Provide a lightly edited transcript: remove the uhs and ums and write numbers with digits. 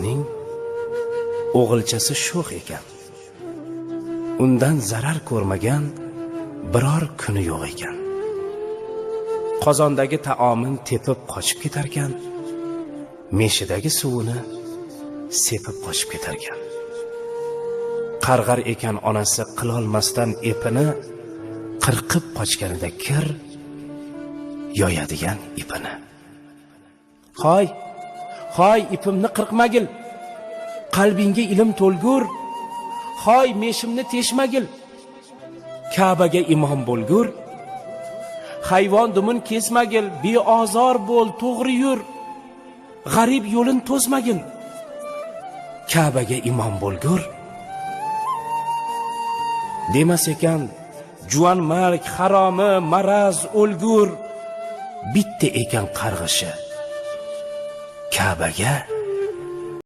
Qozonning o'g'ilchasi sho'x ekan. Undan zarar ko'rmagan biror kuni yo'q ekan. Qozondagi taomin tepib qochib ketarkan, meshidagi suvini sepib qochib ketarkan. Qarg'ar ekan onasi qilolmasdan epini, qirqib qochganida kir yoyadigan ipini. Hoy ipimni qirqmagil, qalbingga ilm to'lgur, hoy meshimni teshmagil, Ka'baga imom bo'lgur, hayvon dumin kesmagil, beozor bo'l, to'g'ri yur, g'arib yo'lin to'smagil, Ka'baga imom bo'lgur. Demas ekan, juvan mark, haromi, maraz, o'lgur, bitta ekan qarg'ishi, Ka'baga